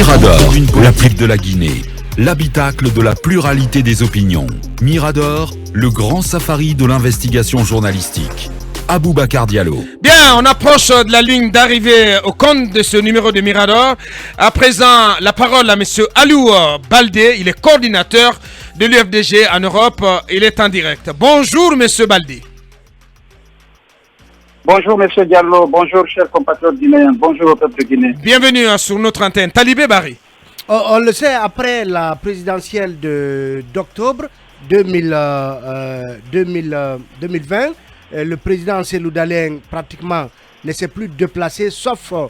Mirador, l'appli de la Guinée, l'habitacle de la pluralité des opinions. Mirador, le grand safari de l'investigation journalistique. Aboubacar Diallo. Bien, on approche de la ligne d'arrivée au compte de ce numéro de Mirador. À présent, la parole à M. Aliou Baldé. Il est coordinateur de l'UFDG en Europe. Il est en direct. Bonjour, M. Baldé. Bonjour, M. Diallo. Bonjour, chers compatriotes guinéens. Bonjour au peuple guinéen. Bienvenue sur notre antenne. Talibé Barry. On le sait, après la présidentielle d'octobre 2020, le président Cellou Dalein pratiquement ne s'est plus déplacé, sauf en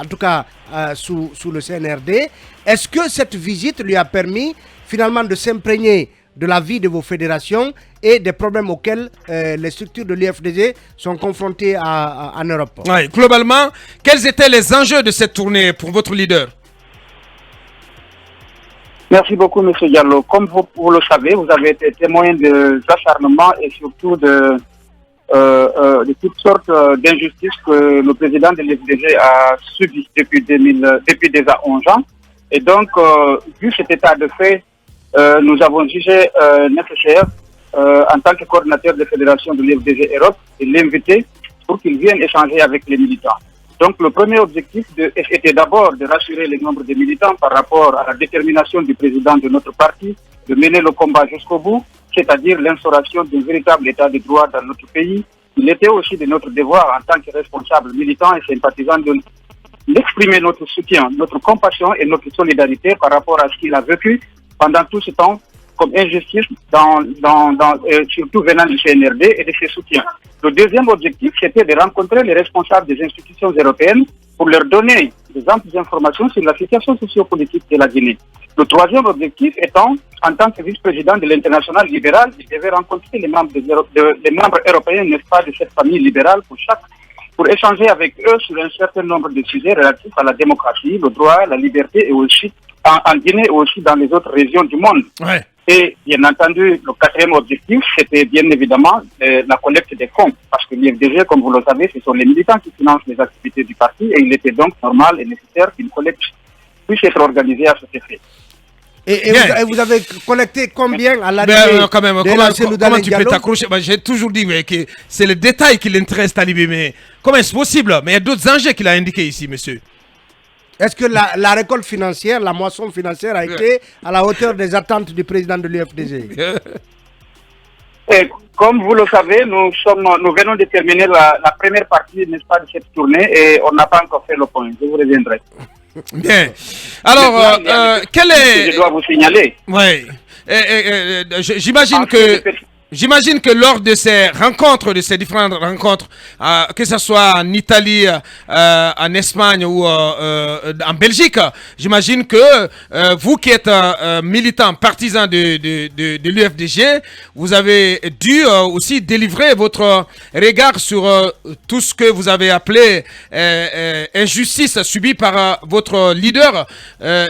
tout cas sous le CNRD. Est-ce que cette visite lui a permis finalement de s'imprégner de la vie de vos fédérations et des problèmes auxquels les structures de l'UFDG sont confrontées en Europe? Oui, globalement, quels étaient les enjeux de cette tournée pour votre leader? Merci beaucoup, M. Diallo. Comme vous le savez, vous avez été témoin des acharnements et surtout de toutes sortes d'injustices que le président de l'UFDG a subies depuis déjà 11 ans. Et donc, vu cet état de fait, nous avons jugé nécessaire, en tant que coordinateur de fédération de l'UFDG Europe, de l'inviter pour qu'il vienne échanger avec les militants. Donc le premier objectif était d'abord de rassurer les membres des militants par rapport à la détermination du président de notre parti de mener le combat jusqu'au bout, c'est-à-dire l'instauration d'un véritable état de droit dans notre pays. Il était aussi de notre devoir en tant que responsable militant et sympathisant d'exprimer notre soutien, notre compassion et notre solidarité par rapport à ce qu'il a vécu pendant tout ce temps comme injustice, surtout venant du CNRD et de ses soutiens. Le deuxième objectif, c'était de rencontrer les responsables des institutions européennes pour leur donner des amples informations sur la situation sociopolitique de la Guinée. Le troisième objectif étant, en tant que vice-président de l'international libéral, il devait rencontrer les membres européens, n'est-ce pas, de cette famille libérale pour échanger avec eux sur un certain nombre de sujets relatifs à la démocratie, le droit, la liberté et aussi en Guinée et aussi dans les autres régions du monde. Ouais. Et bien entendu, le quatrième objectif, c'était bien évidemment la collecte des fonds. Parce que l'IFDG, comme vous le savez, ce sont les militants qui financent les activités du parti et il était donc normal et nécessaire qu'une collecte puisse être organisée à cet effet. Et vous avez collecté combien à l'arrivée quand même, comment tu peux t'accrocher? J'ai toujours dit que c'est le détail qui l'intéresse, Talibé, mais comment est-ce possible? Mais il y a d'autres enjeux qu'il a indiqués ici, monsieur. Est-ce que la récolte financière, la moisson financière a été à la hauteur des attentes du président de l'UFDG? Comme vous le savez, nous venons de terminer la première partie, n'est-ce pas, de cette tournée et on n'a pas encore fait le point. Je vous reviendrai. Bien. Alors, quel est... Je dois vous signaler. Oui. J'imagine que lors de ces différentes rencontres, que ce soit en Italie, en Espagne ou en Belgique, j'imagine que vous qui êtes militant, partisan de l'UFDG, vous avez dû aussi délivrer votre regard sur tout ce que vous avez appelé injustice subie par votre leader,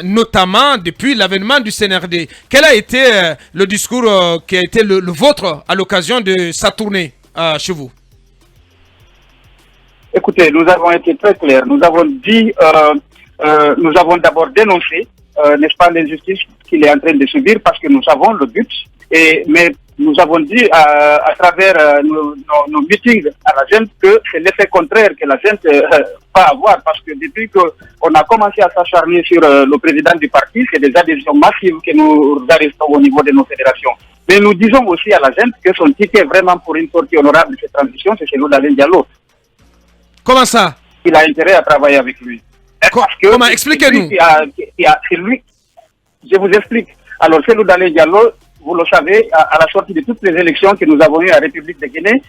notamment depuis l'avènement du CNRD. Quel a été le discours qui a été le vôtre à l'occasion de sa tournée chez vous? Écoutez, nous avons été très clairs. Nous avons dit, nous avons d'abord dénoncé, n'est-ce pas, l'injustice qu'il est en train de subir parce que nous avons le but. Mais nous avons dit à travers nos meetings à la gente que c'est l'effet contraire que la gente va avoir parce que depuis qu'on a commencé à s'acharner sur le président du parti, c'est des adhésions massives que nous arrêtons au niveau de nos fédérations. Mais nous disons aussi à la gente que son ticket vraiment pour une sortie honorable de cette transition, c'est Cellou Dalein Diallo. Comment ça? Il a intérêt à travailler avec lui. Comment? Expliquez-nous. C'est lui. Je vous explique. Alors, Cellou Dalein Diallo, vous le savez, à la sortie de toutes les élections que nous avons eues à la République de Guinée,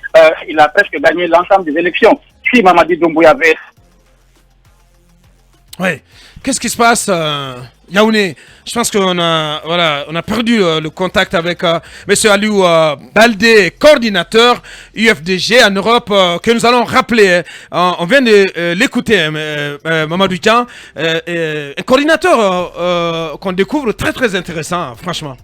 il a presque gagné l'ensemble des élections. Si Mamadi Doumbouya avait... Oui. Qu'est-ce qui se passe, Yaoundé? Je pense qu'on a perdu le contact avec M. Aliou Baldé, coordinateur UFDG en Europe, que nous allons rappeler. On vient de l'écouter, Mamadou Dian, un coordinateur qu'on découvre très très intéressant, franchement.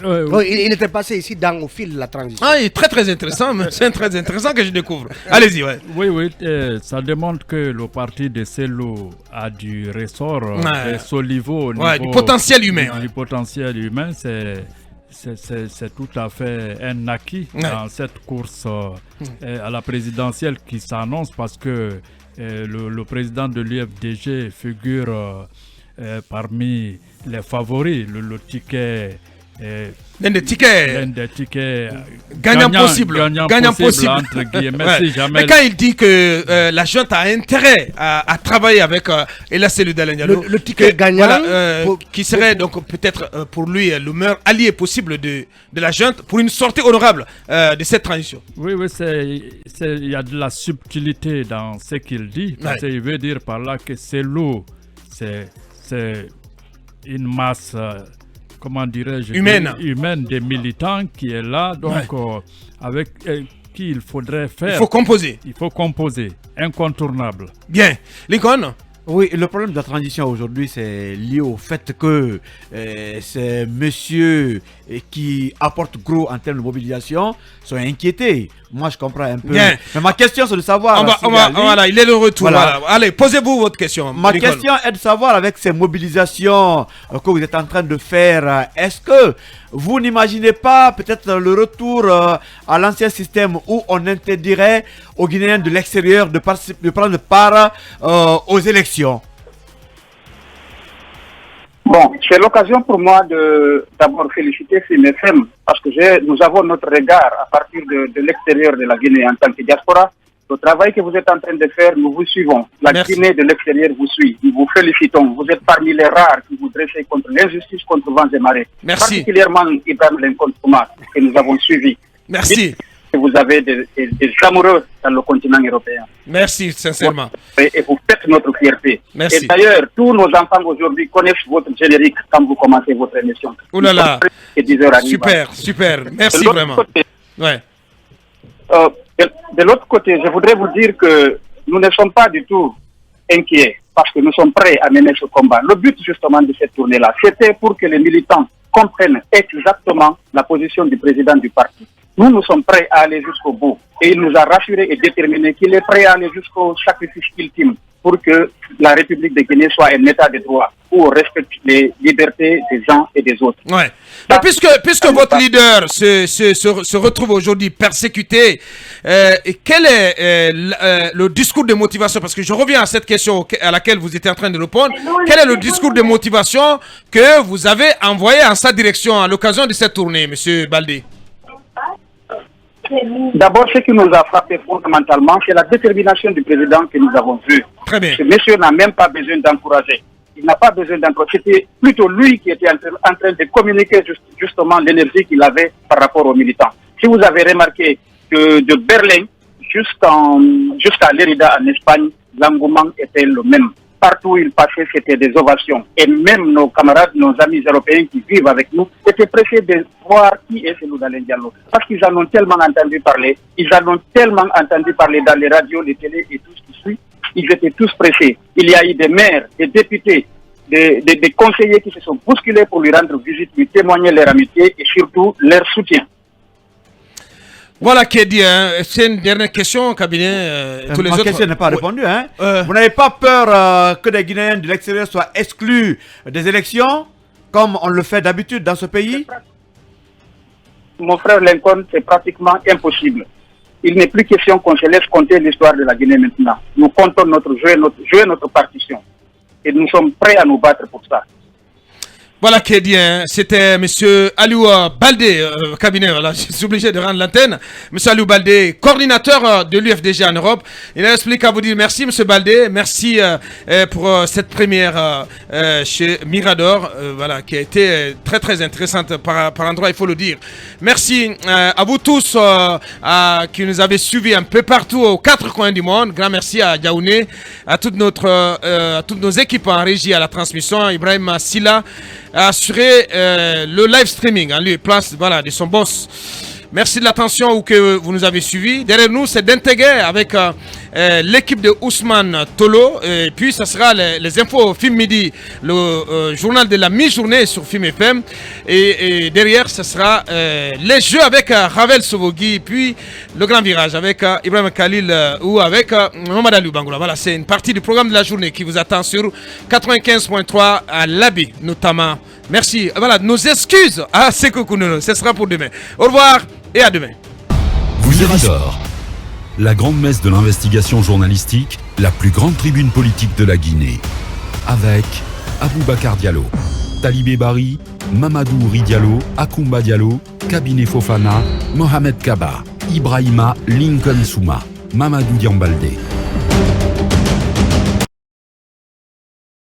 Oh, il était passé ici au fil de la transition. Ah, il est très très intéressant, mais c'est très intéressant que je découvre. Allez-y, ouais. Oui, ça démontre que le parti de Cellou a du ressort Ouais. et son niveau, Du potentiel humain. Du potentiel humain, c'est tout à fait un acquis dans cette course à la présidentielle qui s'annonce parce que le président de l'UFDG figure parmi les favoris, le ticket. L'un des tickets gagnant possible entre guillemets, ouais. si jamais mais quand il dit que la junte a intérêt à travailler avec Ella Cellou Dalein Diallo, le ticket gagnant qui serait donc peut-être pour lui le meilleur allié possible de la junte pour une sortie honorable de cette transition. Oui, il y a de la subtilité dans ce qu'il dit, parce qu'il veut dire par là que Cellou, c'est une masse comment dirais-je, humaine des militants qui est là, donc avec qui il faudrait faire. Il faut composer. Incontournable. Bien. Lincoln? Oui, le problème de la transition aujourd'hui, c'est lié au fait que ces messieurs qui apportent gros en termes de mobilisation sont inquiétés. Moi, je comprends un peu. Bien. Mais ma question, c'est de savoir... Voilà, il est de retour. Voilà. Allez, posez-vous votre question. Ma question est de savoir, avec ces mobilisations que vous êtes en train de faire, est-ce que vous n'imaginez pas peut-être le retour à l'ancien système où on interdirait aux Guinéens de l'extérieur de prendre part aux élections? Bon, c'est l'occasion pour moi de d'abord féliciter FIMFM parce que nous avons notre regard à partir de l'extérieur de la Guinée en tant que diaspora. Le travail que vous êtes en train de faire, nous vous suivons. La Guinée de l'extérieur vous suit. Nous vous félicitons. Vous êtes parmi les rares qui vous dressez contre l'injustice, contre vents et marées. Merci. Particulièrement Ibrahim Lincoln Kouma, que nous avons suivi. Merci. Et vous avez des amoureux dans le continent européen. Merci, sincèrement. Et vous faites notre fierté. Merci. Et d'ailleurs, tous nos enfants aujourd'hui connaissent votre générique quand vous commencez votre émission. Ouh là là. Super. Merci vraiment. Côté, ouais. De l'autre côté, je voudrais vous dire que nous ne sommes pas du tout inquiets parce que nous sommes prêts à mener ce combat. Le but justement de cette tournée-là, c'était pour que les militants comprennent exactement la position du président du parti. Nous sommes prêts à aller jusqu'au bout. Et il nous a rassurés et déterminés qu'il est prêt à aller jusqu'au sacrifice ultime pour que la République de Guinée soit un état de droit où on respecte les libertés des uns et des autres. Ouais. Mais puisque votre leader se retrouve aujourd'hui persécuté, quel est le discours de motivation? Parce que je reviens à cette question à laquelle vous étiez en train de répondre. Quel est le discours de motivation que vous avez envoyé en sa direction à l'occasion de cette tournée, M. Baldé? D'abord, ce qui nous a frappé fondamentalement, c'est la détermination du président que nous avons vu. Très bien. Ce monsieur n'a même pas besoin d'encourager. Il n'a pas besoin d'encourager. C'était plutôt lui qui était en train de communiquer justement l'énergie qu'il avait par rapport aux militants. Si vous avez remarqué que de Berlin jusqu'à Lérida en Espagne, l'engouement était le même. Partout où il passait, c'était des ovations. Et même nos camarades, nos amis européens qui vivent avec nous, étaient pressés de voir qui est Cellou Dalein Diallo. Parce qu'ils en ont tellement entendu parler, ils en ont tellement entendu parler dans les radios, les télés et tout ce qui suit. Ils étaient tous pressés. Il y a eu des maires, des députés, des conseillers qui se sont bousculés pour lui rendre visite, lui témoigner leur amitié et surtout leur soutien. Voilà qui est dit. C'est une dernière question, cabinet. Tous les autres. Ma question n'est pas répondue. Vous n'avez pas peur que des Guinéens de l'extérieur soient exclus des élections, comme on le fait d'habitude dans ce pays? Mon frère Lincoln, c'est pratiquement impossible. Il n'est plus question qu'on se laisse compter l'histoire de la Guinée maintenant. Nous comptons notre jeu, notre partition. Et nous sommes prêts à nous battre pour ça. Voilà qui est dit, c'était M. Aliou Baldé, cabinet, voilà, je suis obligé de rendre l'antenne. M. Aliou Baldé, coordinateur de l'UFDG en Europe. Il explique à vous dire merci M. Baldé, merci pour cette première chez Mirador, voilà, qui a été très très intéressante par endroit, il faut le dire. Merci à vous tous qui nous avez suivis un peu partout aux quatre coins du monde. Grand merci à Yaoundé, à toutes nos équipes en régie, à la transmission, Ibrahim Silla, a assuré le live streaming en lieu et place, voilà, de son boss. Merci de l'attention ou que vous nous avez suivis. Derrière nous, c'est d'intégrer avec l'équipe de Ousmane Tolo. Et puis, ça sera les infos Film Midi, le journal de la mi-journée sur Film FM. Et derrière, ce sera les jeux avec Ravel Sovogui. Puis, le grand virage avec Ibrahim Khalil ou avec Mohamed Ali Bangoula. Voilà, c'est une partie du programme de la journée qui vous attend sur 95.3 à l'Abi, notamment. Merci. Voilà, nos excuses à Seko Kounono. Ce sera pour demain. Au revoir et à demain. Mirador, la grande messe de l'investigation journalistique, la plus grande tribune politique de la Guinée. Avec Aboubacar Diallo, Talibé Bari, Mamadou Ouri Diallo, Akoumba Diallo, Kabine Fofana, Mohamed Kaba, Ibrahima Lincoln Souma, Mamadou Diambaldé.